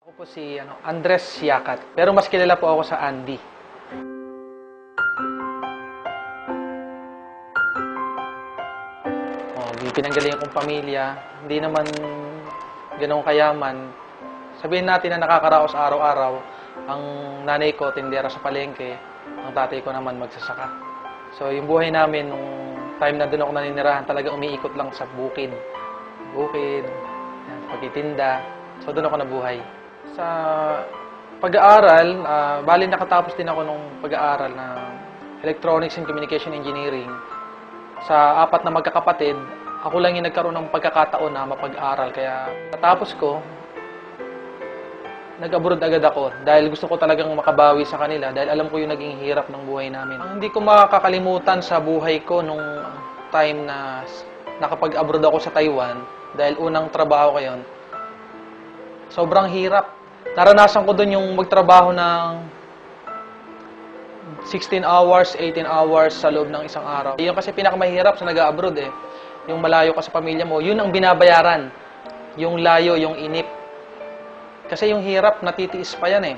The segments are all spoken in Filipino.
Ako po si Andres Yakat, pero mas kilala po ako sa Andy. Pinanggalingan kong pamilya, hindi naman ganong kayaman. Sabihin natin na nakakaraos araw-araw, ang nanay ko tindera sa palengke, ang tatay ko naman magsasaka. So yung buhay namin, nung time na doon ako naninirahan, talaga umiikot lang sa bukid. Bukid, pagtitinda. So doon ako nabuhay. Sa pag-aaral, bali nakatapos din ako nung pag-aaral ng Electronics and Communication Engineering. Sa 4 na magkakapatid, ako lang yung nagkaroon ng pagkakataon na mapag-aral. Kaya natapos ko, nag-abroad agad ako dahil gusto ko talagang makabawi sa kanila dahil alam ko yung naging hirap ng buhay namin. Ang hindi ko makakalimutan sa buhay ko nung time na nakapag-abroad ako sa Taiwan dahil unang trabaho ko yun, sobrang hirap. Naranasan ko dun yung magtrabaho ng 16 hours, 18 hours sa loob ng isang araw. Yun kasi pinakamahirap sa nag-abroad eh. Yung malayo ka sa pamilya mo, yun ang binabayaran. Yung layo, yung inip. Kasi yung hirap, natitiis pa yan eh.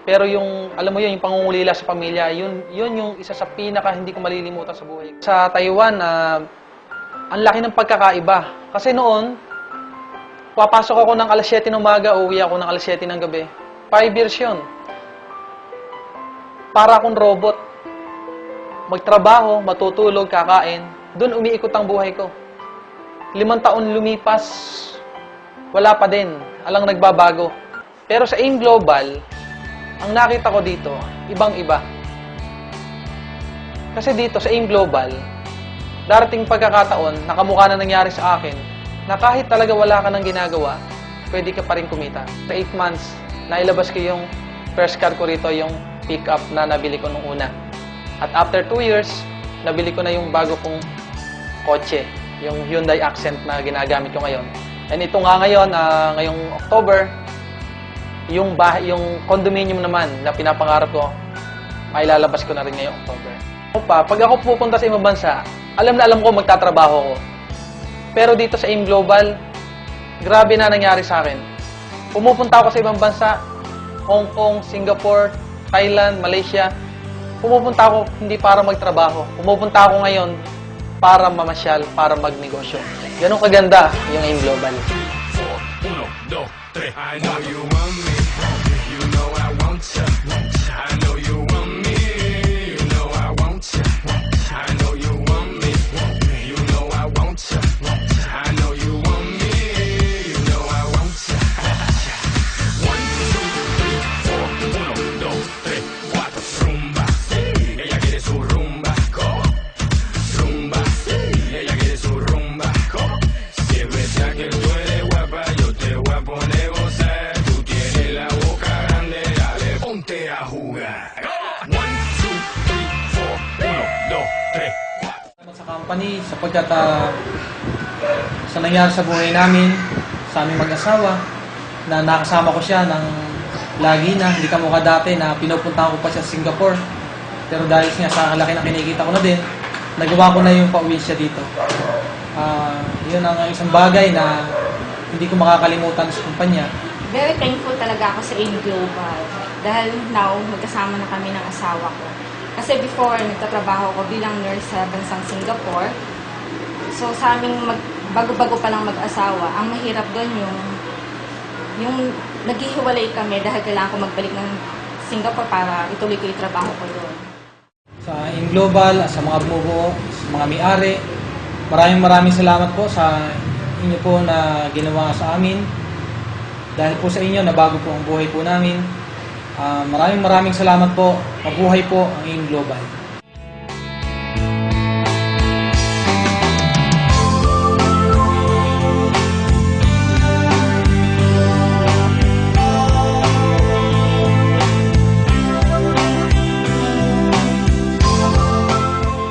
Pero yung, alam mo yun, yung pangungulila sa pamilya, yun yung isa sa pinaka hindi ko malilimutan sa buhay. Sa Taiwan, ang laki ng pagkakaiba. Kasi noon, papasok ako ng alas 7 ng umaga, uuwi ako ng alas 7 ng gabi. 5 years yun. Para akong robot. Magtrabaho, matutulog, kakain. Doon umiikot ang buhay ko. 5 taon lumipas, wala pa din. Alang nagbabago. Pero sa AIM Global, ang nakita ko dito, ibang-iba. Kasi dito sa AIM Global, darating pagkakataon, nakamukha na nangyari sa akin, na kahit talaga wala ka ng ginagawa, pwede ka pa rin kumita. Sa 8 months, nailabas ko yung first car ko rito, yung pick-up na nabili ko nung una. At after 2 years, nabili ko na yung bago kong kotse, yung Hyundai Accent na ginagamit ko ngayon. And ito nga ngayon, ngayong October, yung condominium naman na pinapangarap ko, mailalabas ko na rin ngayong October. Pag ako pupunta sa ibang bansa, alam na alam ko magtatrabaho ko. Pero dito sa AIM Global, grabe na nangyari sa akin. Pumupunta ako sa ibang bansa, Hong Kong, Singapore, Thailand, Malaysia. Pumupunta ako hindi para magtrabaho. Pumupunta ako ngayon para mamasyal, para magnegosyo. Ganun kaganda yung AIM Global. 1, 2, 3. I know you want me. You know I want you. I know you want me. You know I want you. I know you want me. You know I want you. I know you want me. You know I want you. 1, 2, 3, 4. 1, 2, 3, 4. Rumba. Ella quiere su rumba. Go. Rumba. Ella quiere su rumba. Go. Si es verdad que tú eres guapa, yo te voy a poner a gozar. Tú tienes la boca grande, dale, ponte a jugar. 1, 2, 3, 4. 1, 2, 3, 4. Sa company, sapagkat sa nangyari sa buhay namin, sa aming mag-asawa, na nakasama ko siya ng lagi na, hindi ka mukha dati na pinupuntahan ko pa siya sa Singapore. Pero dahil nga sa laki na kinikita ko na din, nagawa ko na yung pauwi siya dito. Yun ang isang bagay na hindi ko makakalimutan sa kumpanya. Very thankful talaga ako sa AIM Global dahil now magkasama na kami ng asawa ko. Kasi before, nagtatrabaho ko bilang nurse sa bansang Singapore. So sa aming bago-bago pa lang mag-asawa, ang mahirap doon yung naghihiwalay kami dahil kailangan ko magbalik ng Singapore para ituloy ko yung trabaho ko doon. Sa AIM Global, sa mga bumubuo, sa mga may-ari, maraming salamat po sa inyo po na ginawa sa amin. Dahil po sa inyo, nabago po ang buhay po namin. Maraming salamat po. Mabuhay po ang AIM Global.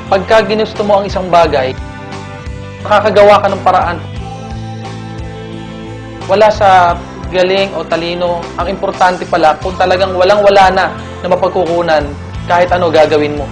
Pagka ginusto mo ang isang bagay, makakagawa ka ng paraan. Wala sa galing o talino. Ang importante pala, kung talagang walang-wala na mapagkukunan, kahit ano gagawin mo.